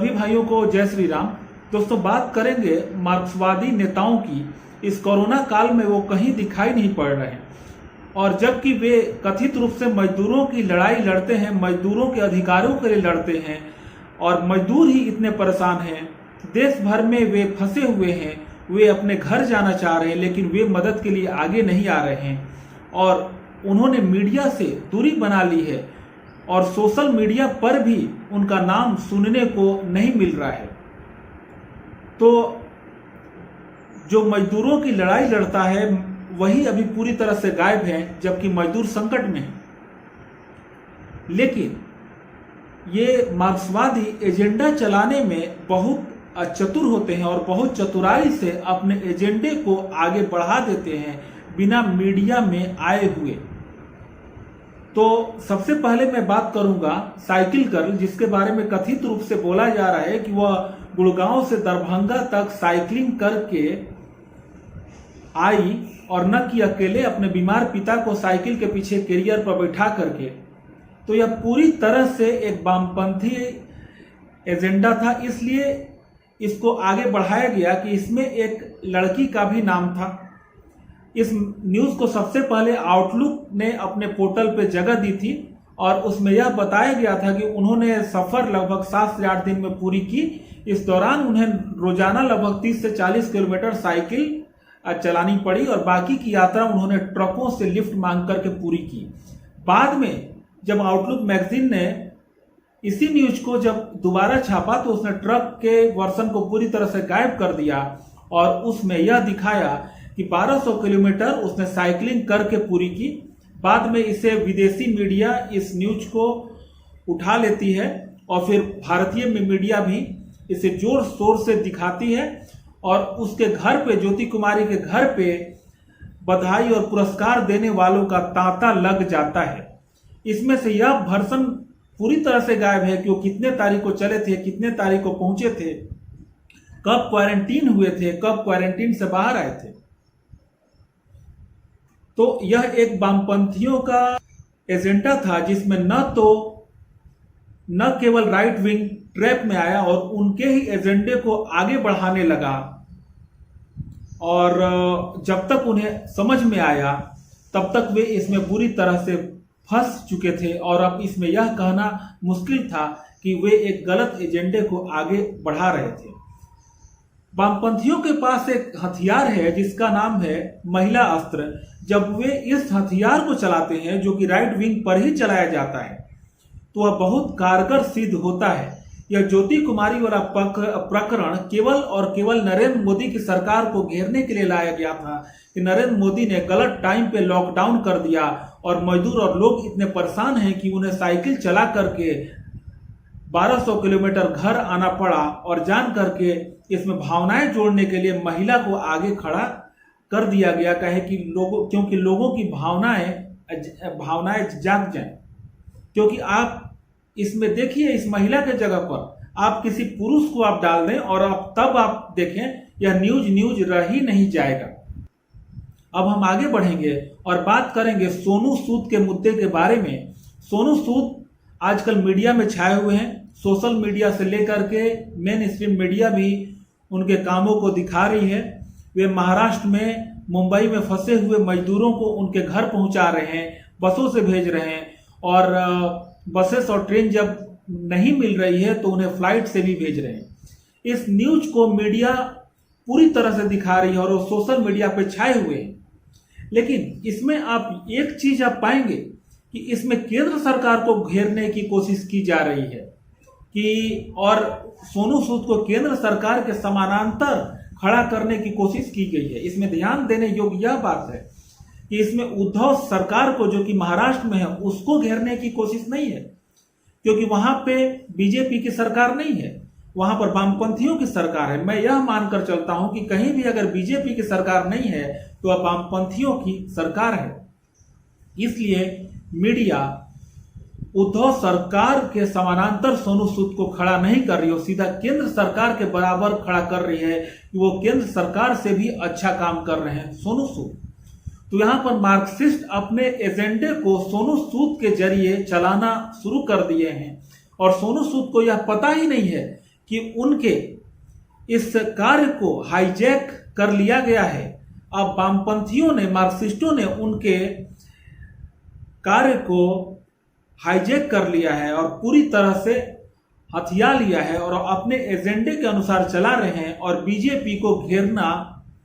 सभी भाइयों को जय श्री राम। दोस्तों, बात करेंगे मार्क्सवादी नेताओं की। इस कोरोना काल में वो कहीं दिखाई नहीं पड़ रहे हैं, और जबकि वे कथित रूप से मजदूरों की लड़ाई लड़ते हैं, मजदूरों के अधिकारों के लिए लड़ते हैं, और मजदूर ही इतने परेशान हैं, देश भर में वे फंसे हुए हैं, वे अपने घर जाना चाह रहे हैं, लेकिन वे मदद के लिए आगे नहीं आ रहे हैं, और उन्होंने मीडिया से दूरी बना ली है, और सोशल मीडिया पर भी उनका नाम सुनने को नहीं मिल रहा है। तो जो मजदूरों की लड़ाई लड़ता है वही अभी पूरी तरह से गायब है, जबकि मजदूर संकट में है। लेकिन ये मार्क्सवादी एजेंडा चलाने में बहुत चतुर होते हैं और बहुत चतुराई से अपने एजेंडे को आगे बढ़ा देते हैं बिना मीडिया में आए हुए। तो सबसे पहले मैं बात करूंगा साइकिल गर्ल, जिसके बारे में कथित रूप से बोला जा रहा है कि वह गुड़गांव से दरभंगा तक साइकिलिंग करके आई, और न कि अकेले अपने बीमार पिता को साइकिल के पीछे कैरियर पर बैठा करके। तो यह पूरी तरह से एक वामपंथी एजेंडा था, इसलिए इसको आगे बढ़ाया गया कि इसमें एक लड़की का भी नाम था। इस न्यूज़ को सबसे पहले आउटलुक ने अपने पोर्टल पे जगह दी थी, और उसमें यह बताया गया था कि उन्होंने सफ़र लगभग 7 से 8 दिन में पूरी की। इस दौरान उन्हें रोजाना लगभग 30 से 40 किलोमीटर साइकिल चलानी पड़ी, और बाकी की यात्रा उन्होंने ट्रकों से लिफ्ट मांग करके पूरी की। बाद में जब आउटलुक मैगजीन ने इसी न्यूज को जब दोबारा छापा तो उसने ट्रक के वर्जन को पूरी तरह से गायब कर दिया, और उसमें यह दिखाया कि 1200 किलोमीटर उसने साइकिलिंग करके पूरी की। बाद में इसे विदेशी मीडिया इस न्यूज को उठा लेती है, और फिर भारतीय मीडिया भी इसे जोर शोर से दिखाती है, और उसके घर पे, ज्योति कुमारी के घर पे बधाई और पुरस्कार देने वालों का तांता लग जाता है। इसमें से यह वर्जन पूरी तरह से गायब है कि वो कितने तारीख को चले थे, कितने तारीख को पहुंचे थे, कब क्वारंटीन हुए थे, कब क्वारंटीन से बाहर आए थे। तो यह एक वामपंथियों का एजेंडा था, जिसमें न केवल राइट विंग ट्रैप में आया और उनके ही एजेंडे को आगे बढ़ाने लगा, और जब तक उन्हें समझ में आया तब तक वे इसमें बुरी तरह से फंस चुके थे, और अब इसमें यह कहना मुश्किल था कि वे एक गलत एजेंडे को आगे बढ़ा रहे थे। वामपंथियों के पास एक हथियार है जिसका नाम है महिला अस्त्र। जब वे इस हथियार को चलाते हैं, जो कि राइट विंग पर ही चलाया जाता है, तो वह बहुत कारगर सिद्ध होता है। यह ज्योति कुमारी वाला प्रकरण केवल और केवल नरेंद्र मोदी की सरकार को घेरने के लिए लाया गया था कि नरेंद्र मोदी ने गलत टाइम पे लॉकडाउन कर दिया, और मजदूर और लोग इतने परेशान हैं कि उन्हें साइकिल चला करके 1200 किलोमीटर घर आना पड़ा, और जान करके इसमें भावनाएं जोड़ने के लिए महिला को आगे खड़ा कर दिया गया, कहे कि क्योंकि लोगों की भावनाएं जाग जाएं। क्योंकि आप इसमें देखिए, इस महिला के जगह पर आप किसी पुरुष को आप डाल दें और तब आप देखें, यह न्यूज रह ही नहीं जाएगा। अब हम आगे बढ़ेंगे और बात करेंगे सोनू सूद के मुद्दे के बारे में। सोनू सूद आजकल मीडिया में छाए हुए हैं, सोशल मीडिया से लेकर के मेन स्ट्रीम मीडिया भी उनके कामों को दिखा रही है। वे महाराष्ट्र में, मुंबई में फंसे हुए मजदूरों को उनके घर पहुंचा रहे हैं, बसों से भेज रहे हैं, और बसेस और ट्रेन जब नहीं मिल रही है तो उन्हें फ्लाइट से भी भेज रहे हैं। इस न्यूज को मीडिया पूरी तरह से दिखा रही है और वो सोशल मीडिया पे छाए हुए हैं। लेकिन इसमें आप एक चीज आप पाएंगे कि इसमें केंद्र सरकार को घेरने की कोशिश की जा रही है, कि और सोनू सूद को केंद्र सरकार के समानांतर खड़ा करने की कोशिश की गई है। इसमें ध्यान देने योग्य यह बात है कि इसमें उद्धव सरकार को, जो कि महाराष्ट्र में है, उसको घेरने की कोशिश नहीं है, क्योंकि वहां पे बीजेपी की सरकार नहीं है, वहां पर वामपंथियों की सरकार है। मैं यह मानकर चलता हूं कि कहीं भी अगर बीजेपी की सरकार नहीं है तो वह वामपंथियों की सरकार है। इसलिए मीडिया उद्धव सरकार के समानांतर सोनू सूद को खड़ा नहीं कर रही हो, सीधा केंद्र सरकार के बराबर खड़ा कर रही है कि वो केंद्र सरकार से भी अच्छा काम कर रहे हैं सोनू सूद। तो यहाँ पर मार्क्सिस्ट अपने एजेंडे को सोनू सूद के जरिए चलाना शुरू कर दिए हैं और सोनू सूद को यह पता ही नहीं है कि उनके इस कार्य को हाईजैक कर लिया गया है। अब वामपंथियों ने, मार्क्सिस्टों ने उनके कार्य को हाईजैक कर लिया है और पूरी तरह से हथिया लिया है और अपने एजेंडे के अनुसार चला रहे हैं और बीजेपी को घेरना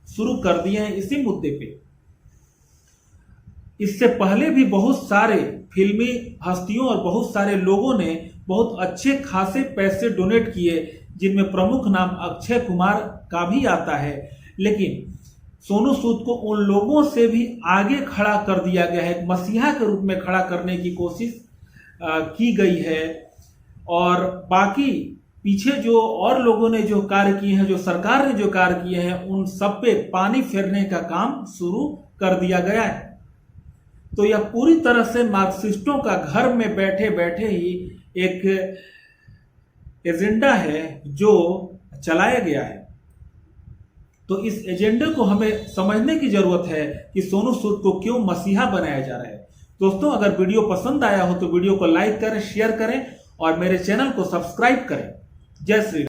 शुरू कर दिए हैं इसी मुद्दे पे। इससे पहले भी बहुत सारे फिल्मी हस्तियों और बहुत सारे लोगों ने बहुत अच्छे खासे पैसे डोनेट किए, जिनमें प्रमुख नाम अक्षय कुमार का भी आता है। लेकिन सोनू सूद को उन लोगों से भी आगे खड़ा कर दिया गया है, एक मसीहा के रूप में खड़ा करने की कोशिश की गई है। और बाकी पीछे जो और लोगों ने जो कार्य किए हैं, जो सरकार ने जो कार्य किए हैं, उन सब पे पानी फेरने का काम शुरू कर दिया गया है। तो यह पूरी तरह से मार्क्सिस्टों का घर में बैठे बैठे ही एक एजेंडा है जो चलाया गया है। तो इस एजेंडे को हमें समझने की जरूरत है कि सोनू सूद को क्यों मसीहा बनाया जा रहा है। दोस्तों, अगर वीडियो पसंद आया हो तो वीडियो को लाइक करें, शेयर करें और मेरे चैनल को सब्सक्राइब करें। जय श्री राम।